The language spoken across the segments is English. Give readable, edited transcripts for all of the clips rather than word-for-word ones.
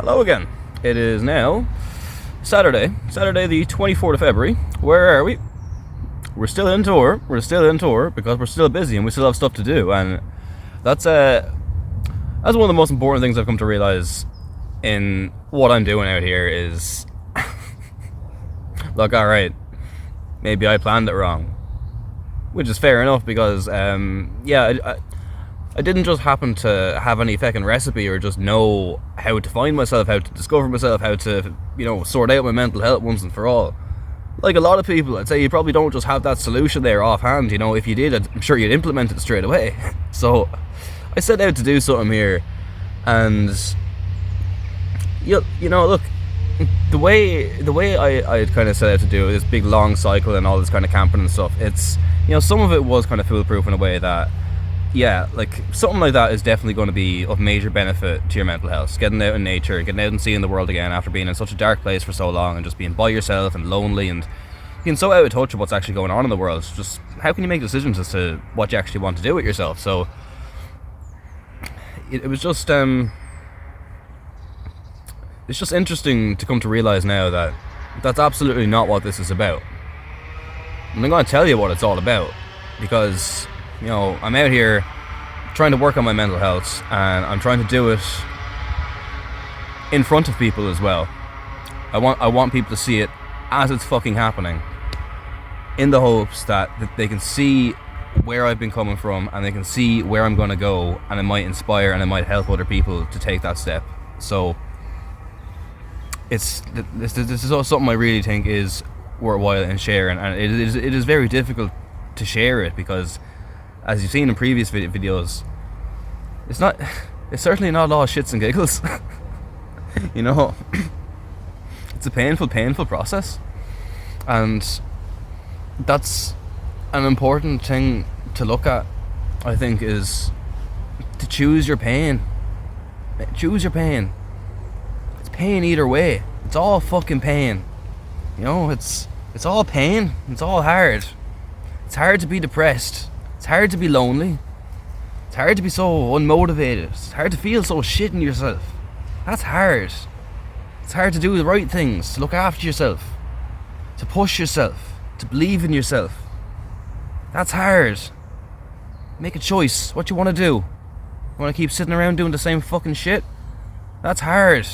Hello again. It is now Saturday the 24th of February. Where are we? We're still in tour. Because we're still busy and we still have stuff to do. And that's one of the most important things I've come to realize in what I'm doing out here is, look, alright, maybe I planned it wrong. Which is fair enough because, I didn't just happen to have any fucking recipe or just know how to find myself, how to discover myself, how to, sort out my mental health once and for all. Like a lot of people, I'd say you probably don't just have that solution there offhand. If you did, I'm sure you'd implement it straight away. So I set out to do something here, and look, the way I kind of set out to do this big long cycle and all this kind of camping and stuff, it's, some of it was kind of foolproof in a way that, yeah, like something like that is definitely going to be of major benefit to your mental health. Getting out in nature, getting out and seeing the world again after being in such a dark place for so long and just being by yourself and lonely and being so out of touch of what's actually going on in the world. Just how can you make decisions as to what you actually want to do with yourself? So it was just it's just interesting to come to realize now that that's absolutely not what this is about. And I'm going to tell you what it's all about, because I'm out here trying to work on my mental health, and I'm trying to do it in front of people as well. I want people to see it as it's fucking happening, in the hopes that they can see where I've been coming from and they can see where I'm going to go, and it might inspire and it might help other people to take that step. So this is something I really think is worthwhile in sharing, and it is very difficult to share it because, as you've seen in previous videos, it's certainly not all shits and giggles. It's a painful process, and that's an important thing to look at, I think, is to choose your pain. Choose your pain. It's pain either way. It's all fucking pain. It's all pain. It's all hard. It's hard to be depressed. It's hard to be lonely. It's hard to be so unmotivated. It's hard to feel so shit in yourself. That's hard. It's hard to do the right things, to look after yourself, to push yourself, to believe in yourself. That's hard. Make a choice. What you want to do. You want to keep sitting around doing the same fucking shit? That's hard.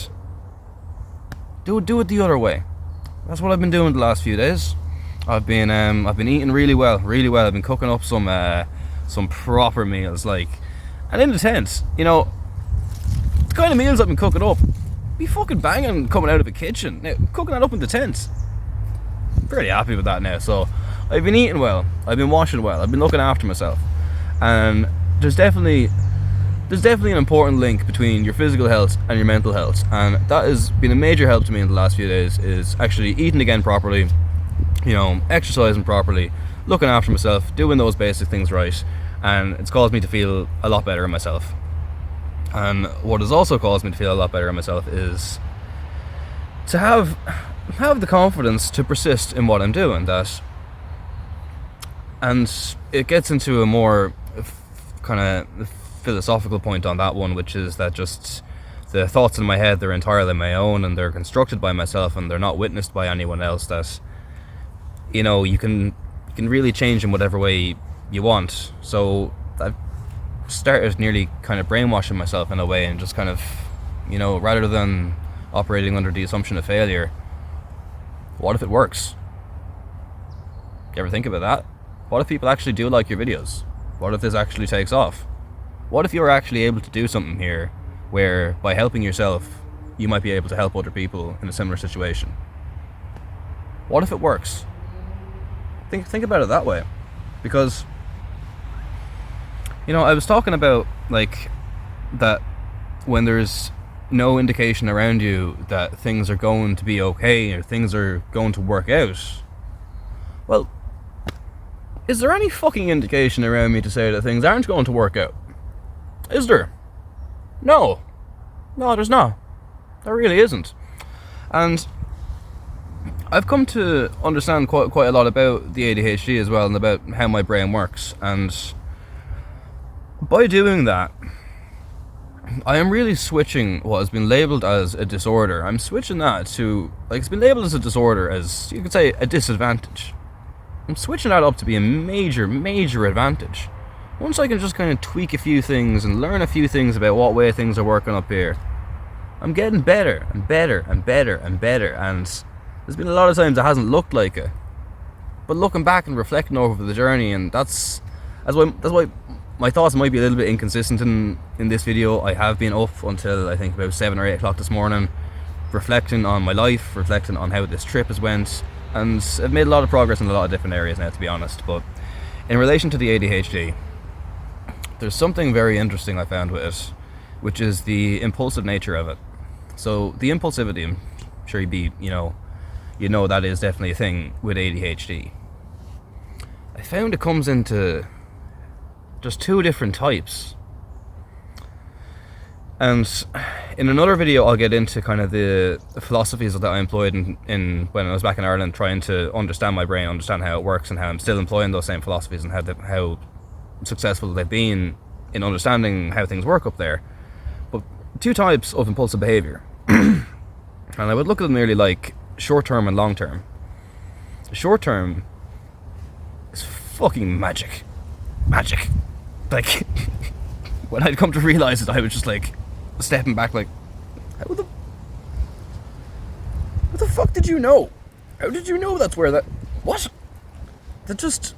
Do it the other way. That's what I've been doing the last few days. I've been eating really well. I've been cooking up some proper meals, and in the tent, the kind of meals I've been cooking up, be fucking banging coming out of the kitchen. Now, cooking that up in the tent, I'm pretty happy with that now. So I've been eating well, I've been washing well, I've been looking after myself, and there's definitely an important link between your physical health and your mental health, and that has been a major help to me in the last few days, is actually eating again properly, exercising properly, looking after myself, doing those basic things right, and it's caused me to feel a lot better in myself. And what has also caused me to feel a lot better in myself is to have the confidence to persist in what I'm doing. And it gets into a more kind of philosophical point on that one, which is that just the thoughts in my head, they're entirely my own, and they're constructed by myself, and they're not witnessed by anyone else. That you can really change in whatever way you want. So I've started nearly kind of brainwashing myself in a way, and just kind of, rather than operating under the assumption of failure, what if it works? You ever think about that? What if people actually do like your videos? What if this actually takes off? What if you're actually able to do something here where, by helping yourself, you might be able to help other people in a similar situation? What if it works? Think about it that way. Because, I was talking about, that when there's no indication around you that things are going to be okay or things are going to work out, well, is there any fucking indication around me to say that things aren't going to work out? Is there? No, there's not. There really isn't. And I've come to understand quite a lot about the ADHD as well, and about how my brain works. And by doing that, I am really switching what has been labelled as a disorder. I'm switching that to, like, it's been labelled as a disorder, as you could say, a disadvantage. I'm switching that up to be a major, major advantage. Once I can just kind of tweak a few things and learn a few things about what way things are working up here, I'm getting better and better and better and better, and there's been a lot of times it hasn't looked like it. But looking back and reflecting over the journey, and that's why my thoughts might be a little bit inconsistent in this video. I have been up until I think about 7 or 8 o'clock this morning, reflecting on my life, reflecting on how this trip has went, and I've made a lot of progress in a lot of different areas now, to be honest. But in relation to the ADHD, there's something very interesting I found with it, which is the impulsive nature of it. So the impulsivity, I'm sure you know that is definitely a thing with ADHD. I found it comes into just 2 different types. And in another video I'll get into kind of the philosophies that I employed in when I was back in Ireland, trying to understand my brain, understand how it works, and how I'm still employing those same philosophies, and how successful they've been in understanding how things work up there. But 2 types of impulsive behaviour. And I would look at them nearly like short term and long term. Short term is fucking magic. Like, when I'd come to realise it, I was just like stepping back, like, what the fuck did you know? How did you know that's where that... What? That just...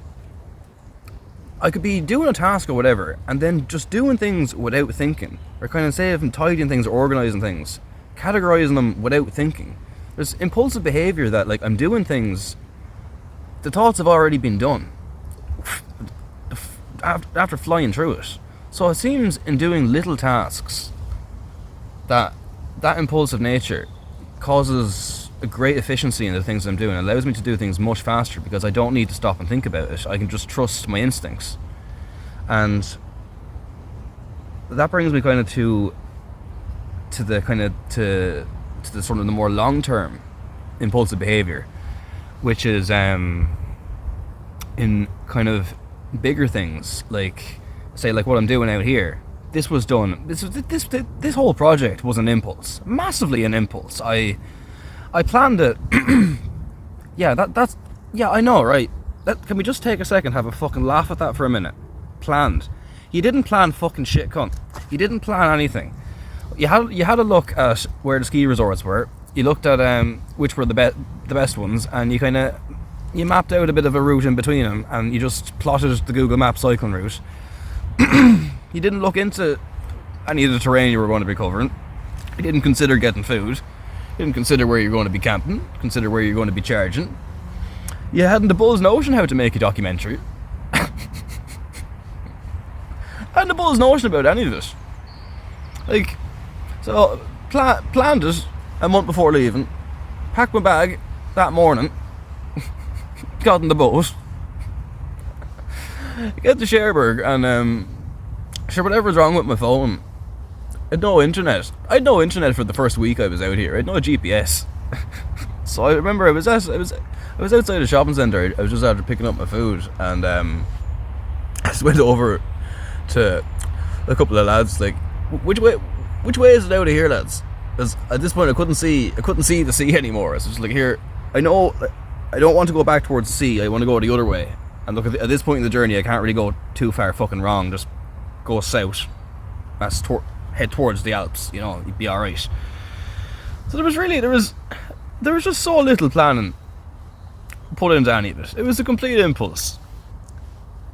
I could be doing a task or whatever, and then just doing things without thinking, or kind of say if I'm tidying things or organising things, categorising them without thinking. There's impulsive behaviour that, like, I'm doing things, the thoughts have already been done after flying through it. So it seems in doing little tasks that impulsive nature causes a great efficiency in the things I'm doing. It allows me to do things much faster because I don't need to stop and think about it. I can just trust my instincts. And that brings me kind of to the sort of the more long-term impulsive behavior, which is in kind of bigger things, like say like what I'm doing out here. This was done. This whole project was an impulse, massively an impulse. I planned it. that's I know, right? Can we just take a second, have a fucking laugh at that for a minute? Planned. You didn't plan fucking shit, cunt. You didn't plan anything. You had a look at where the ski resorts were. You looked at which were the best ones, and you mapped out a bit of a route in between them, and you just plotted the Google Maps cycling route. You didn't look into any of the terrain you were going to be covering. You didn't consider getting food. You didn't consider where you're going to be camping. Consider where you're going to be charging. You hadn't a bull's notion how to make a documentary. Hadn't a bull's notion about any of it. Like, so planned it a month before leaving. Packed my bag that morning. Got in the boat. Get to Cherbourg, and sure, whatever's wrong with my phone, I had no internet. I had no internet for the first week I was out here. I had no GPS. So I remember I was outside a shopping centre. I was just after picking up my food, and I just went over to a couple of lads, like, which way is it out of here, lads? Because at this point I couldn't see the sea anymore. So it's like, here, I know I don't want to go back towards the sea. I want to go the other way. And look, at this point in the journey, I can't really go too far fucking wrong. Just go south. That's head towards the Alps. You know, you'd be all right. So there was just so little planning put into any of it. It was a complete impulse,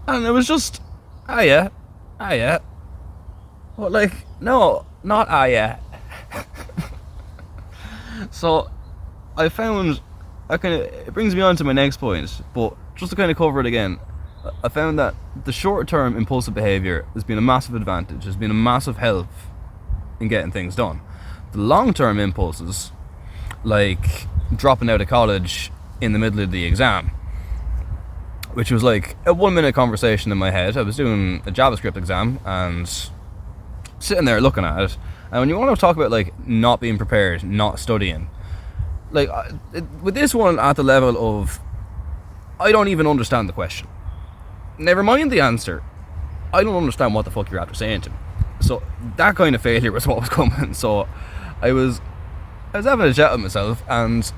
and it was just, yeah. Well, like, no, not yeah. So I found, it brings me on to my next point, but just to kind of cover it again, I found that the short-term impulsive behaviour has been a massive advantage, has been a massive help in getting things done. The long-term impulses, like dropping out of college in the middle of the exam, which was like a 1-minute conversation in my head. I was doing a JavaScript exam and sitting there looking at it, and when you want to talk about like not being prepared, not studying, like with this one at the level of, I don't even understand the question. Never mind the answer. I don't understand what the fuck you're after saying to me. So that kind of failure was what was coming. So I was having a chat with myself, and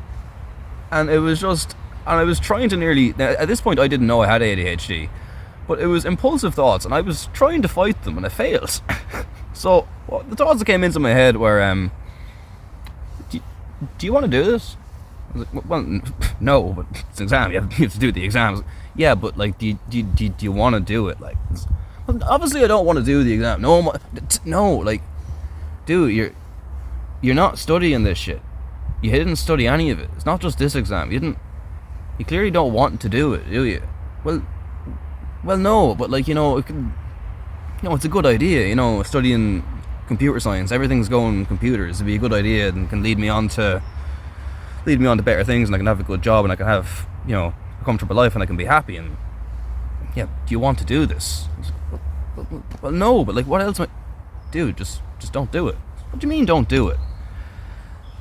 it was just, and I was trying to nearly, now, at this point I didn't know I had ADHD, but it was impulsive thoughts, and I was trying to fight them, and I failed. So the thoughts that came into my head were, do you want to do this? I was like, well, no, but it's an exam. You have to do the exams. Yeah, but like, do you want to do it? Like, well, obviously, I don't want to do the exam. No, like, dude, you're not studying this shit. You didn't study any of it. It's not just this exam. You clearly don't want to do it, do you? Well, no, but like, it's a good idea. Studying computer science, everything's going computers. It'd be a good idea and can lead me on to better things, and I can have a good job, and I can have, a comfortable life, and I can be happy. And yeah, do you want to do this? Well, no, but like, what else? Dude, just don't do it. What do you mean, don't do it?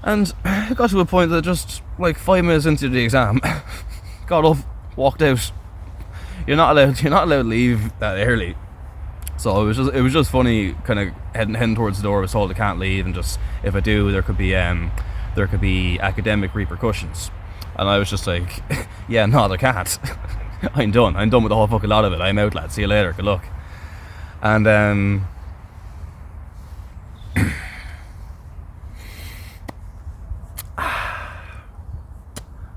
And it got to a point that just like 5 minutes into the exam, got up, walked out. You're not allowed to leave that early. So it was just funny, kind of heading towards the door. I was told I can't leave, and just if I do, there could be academic repercussions. And I was just like, yeah, no, there can't. I'm done with the whole fucking lot of it. I'm out, lad. See you later. Good luck. And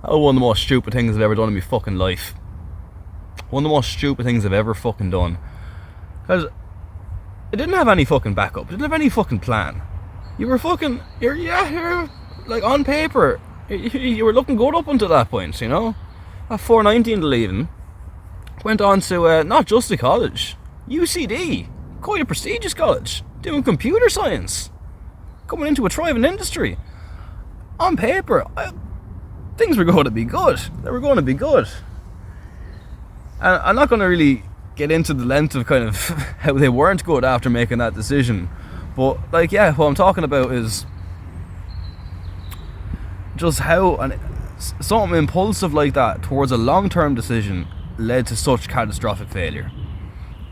one of the most stupid things I've ever done in my fucking life. One of the most stupid things I've ever fucking done. Because it didn't have any fucking backup. It didn't have any fucking plan. You're like, on paper, you were looking good up until that point, At 4.90 in the leaving, went on to not just a college, UCD, quite a prestigious college, doing computer science, coming into a thriving industry. On paper, things were going to be good. They were going to be good. And I'm not going to really get into the length of kind of how they weren't good after making that decision. But, like, yeah, what I'm talking about is just how something impulsive like that towards a long-term decision led to such catastrophic failure.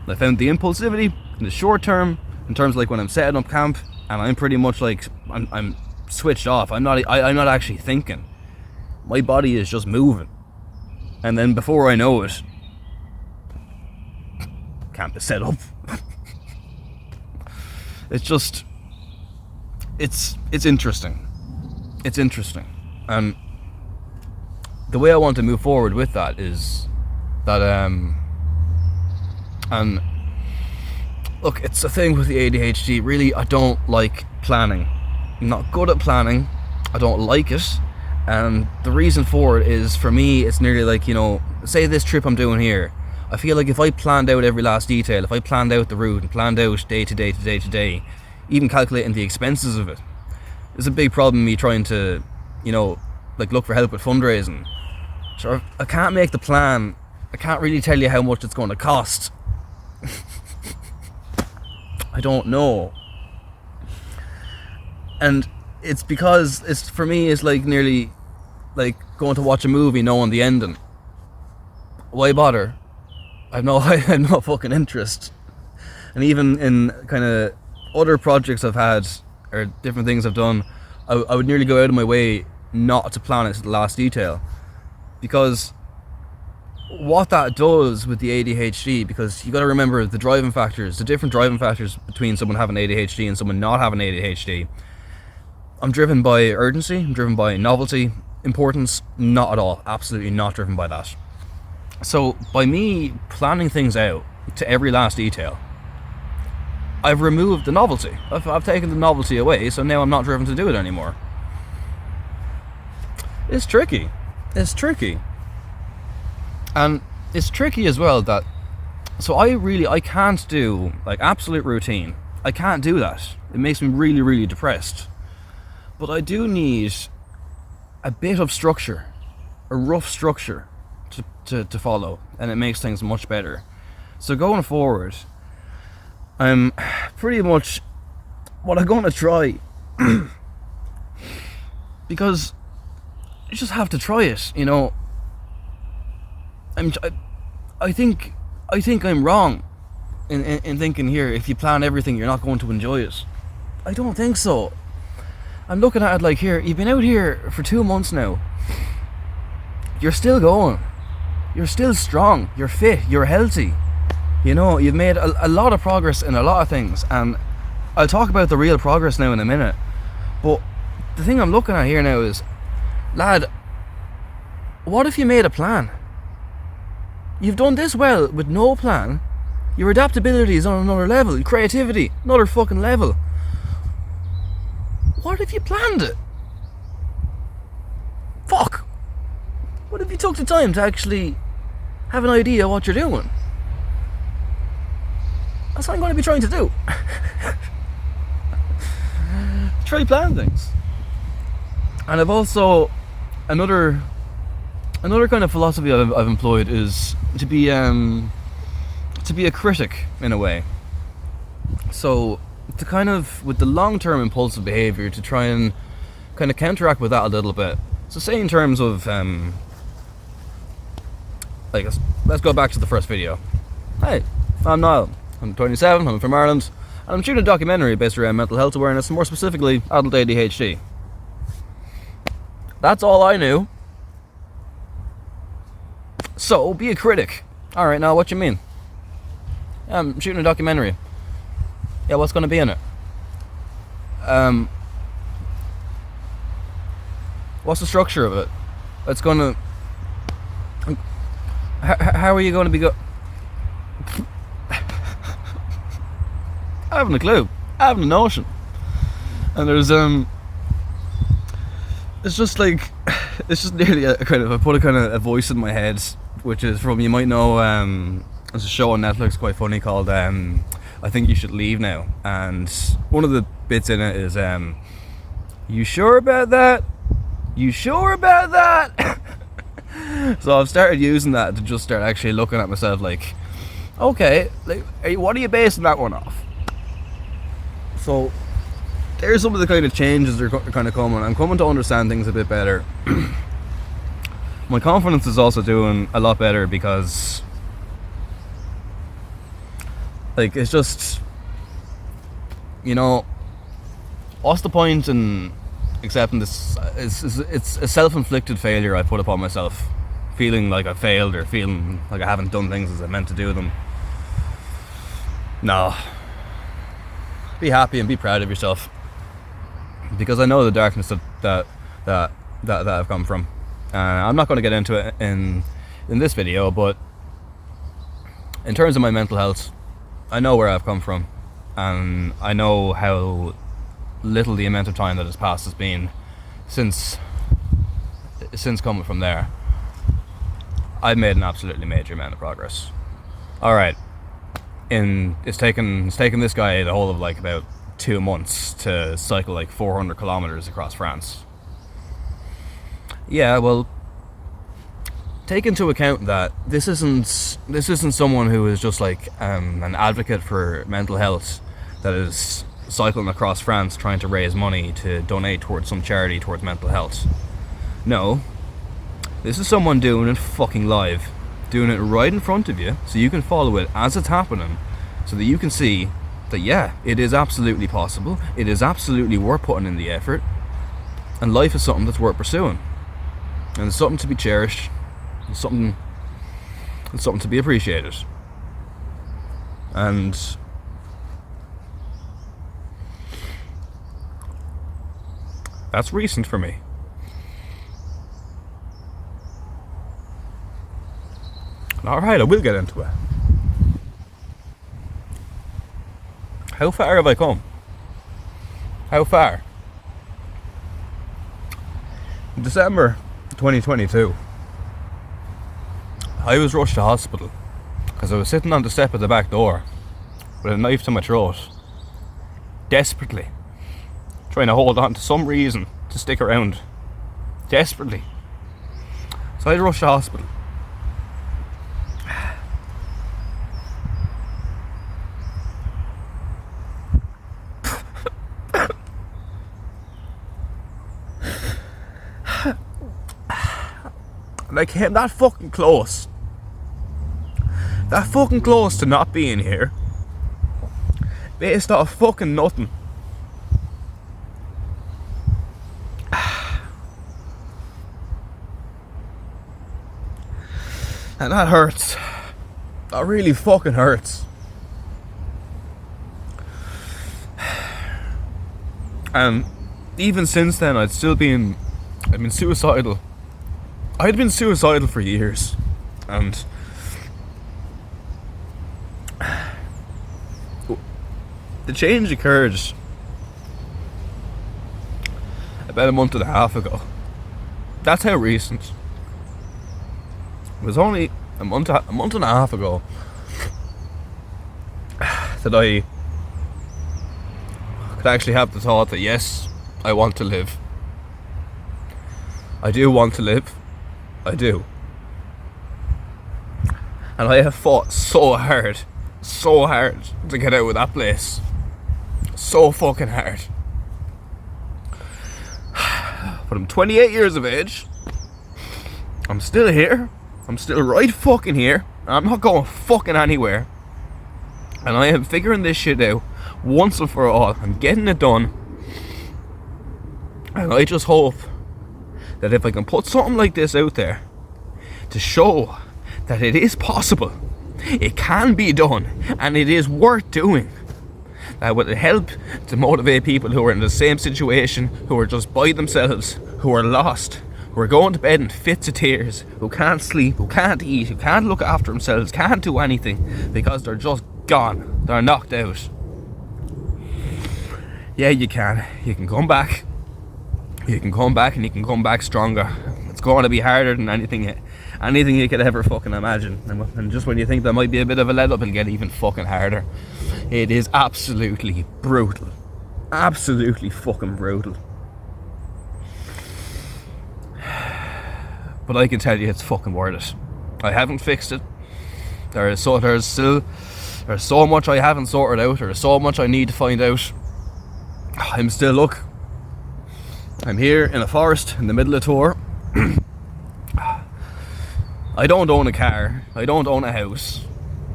I found the impulsivity in the short term, in terms of like when I'm setting up camp, and I'm pretty much like, I'm switched off. I'm not actually thinking. My body is just moving. And then before I know it, camp is set up. It's interesting. It's interesting. And the way I want to move forward with that is that, and look, it's a thing with the ADHD. Really, I don't like planning. I'm not good at planning. I don't like it. And the reason for it is, for me, it's nearly like, say this trip I'm doing here. I feel like if I planned out every last detail, if I planned out the route and planned out day to day to day to day, even calculating the expenses of it, there's a big problem me trying to, like, look for help with fundraising. So I can't make the plan. I can't really tell you how much it's going to cost. I don't know. And it's because for me it's like nearly like going to watch a movie knowing the ending. Why bother? I have no fucking interest. And even in kind of other projects I've had or different things I've done, I would nearly go out of my way not to plan it to the last detail, because what that does with the ADHD, because you got to remember the different driving factors between someone having ADHD and someone not having ADHD. I'm driven by urgency, I'm driven by novelty, importance, not at all, absolutely not driven by that. So by me planning things out to every last detail, I've removed the novelty. I've taken the novelty away, so now I'm not driven to do it anymore. It's tricky. And it's tricky as well that, so I can't do like absolute routine. I can't do that. It makes me really, really depressed. But I do need a bit of structure, a rough structure to follow, and it makes things much better. So going forward, I'm pretty much what I'm going to try, because you just have to try it, I think I'm wrong. in thinking here, if you plan everything, you're not going to enjoy it. I don't think so. I'm looking at it like, here, you've been out here for 2 months now. You're still going. You're still strong. You're fit. You're healthy. You know, you've made a lot of progress in a lot of things, and I'll talk about the real progress now in a minute. But the thing I'm looking at here now is, lad, what if you made a plan? You've done this well with no plan. Your adaptability is on another level. Your creativity, another fucking level. What if you planned it? Fuck. What if you took the time to actually have an idea of what you're doing? That's what I'm going to be trying to do. Try plan things. And I've also another kind of philosophy I've employed is to be a critic in a way. So to kind of, with the long-term impulsive behavior, to try and kind of counteract with that a little bit. So say in terms of like, let's go back to the first video. Hi, I'm Niall. I'm 27, I'm from Ireland, and I'm shooting a documentary based around mental health awareness, and more specifically, adult ADHD. That's all I knew. So, be a critic. Alright, now what you mean? I'm shooting a documentary. Yeah, what's going to be in it? What's the structure of it? It's going to... How are you going to be I haven't a clue. I haven't a notion. And there's it's just like, it's just nearly a kind of, I put a kind of a voice in my head, which is from, you might know, there's a show on Netflix quite funny called I Think You Should Leave Now, and one of the bits in it is you sure about that? You sure about that? So I've started using that to just start actually looking at myself like, okay, like, what are you basing that one off? So there's some of the kind of changes that are kind of coming. I'm coming to understand things a bit better. My confidence is also doing a lot better because, like, it's just, you know, what's the point in accepting this? It's a self-inflicted failure I put upon myself, feeling like I failed or feeling like I haven't done things as I meant to do them. No. Be happy and be proud of yourself, because I know the darkness that I've come from. I'm not going to get into it in this video, but in terms of my mental health, I know where I've come from, and I know how little the amount of time that has passed has been since coming from there. I've made an absolutely major amount of progress. All right. It's taken this guy the whole of like about 2 months to cycle like 400 kilometers across France. Yeah, well, take into account that this isn't someone who is just like an advocate for mental health that is cycling across France trying to raise money to donate towards some charity towards mental health. No, this is someone doing it fucking live. Doing it right in front of you so you can follow it as it's happening, so that you can see that, yeah, it is absolutely possible, it is absolutely worth putting in the effort, and life is something that's worth pursuing, and it's something to be cherished, it's something to be appreciated. And that's recent for me. Alright, I will get into it. How far have I come? How far? In December 2022, I was rushed to hospital because I was sitting on the step of the back door with a knife to my throat, desperately trying to hold on to some reason to stick around. Desperately. So I rushed to hospital. And I came that fucking close to not being here. based off fucking nothing. And that hurts. That really fucking hurts. And even since then, I've been suicidal. I'd been suicidal for years. And the change occurred about a month and a half ago. That's how recent. It was only a month and a half ago that I could actually have the thought that yes, I want to live. I do want to live. I do. And I have fought so hard to get out of that place. So fucking hard. But I'm 28 years of age. I'm still here. I'm still right fucking here. I'm not going fucking anywhere. And I am figuring this shit out once and for all. I'm getting it done. And I just hope that if I can put something like this out there to show that it is possible, it can be done, and it is worth doing, that will help to motivate people who are in the same situation, who are just by themselves, who are lost, who are going to bed in fits of tears, who can't sleep, who can't eat, who can't look after themselves, can't do anything because they're just gone, they're knocked out. Yeah, you can come back. You can come back, and you can come back stronger. It's going to be harder than anything you could ever fucking imagine. And just when you think there might be a bit of a let up, it'll get even fucking harder. It is absolutely brutal. Absolutely fucking brutal. But I can tell you it's fucking worth it. I haven't fixed it. There's so much I haven't sorted out. There's so much I need to find out. I'm here in a forest in the middle of tour. I don't own a car. I don't own a house.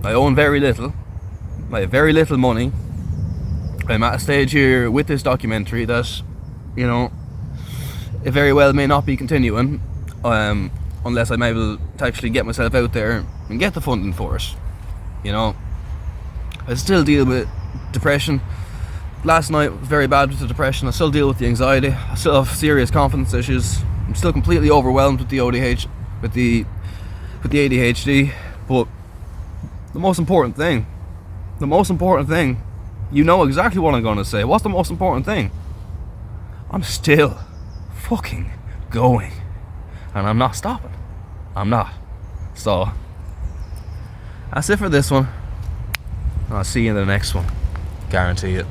I own very little. I have very little money. I'm at a stage here with this documentary that, you know, it very well may not be continuing unless I'm able to actually get myself out there and get the funding for it. You know, I still deal with depression. Last night was very bad with the depression. I still deal with the anxiety. I still have serious confidence issues. I'm still completely overwhelmed with the ADHD. But the most important thing, you know exactly what I'm going to say. What's the most important thing? I'm still fucking going. And I'm not stopping. I'm not. So, that's it for this one. I'll see you in the next one. Guarantee it.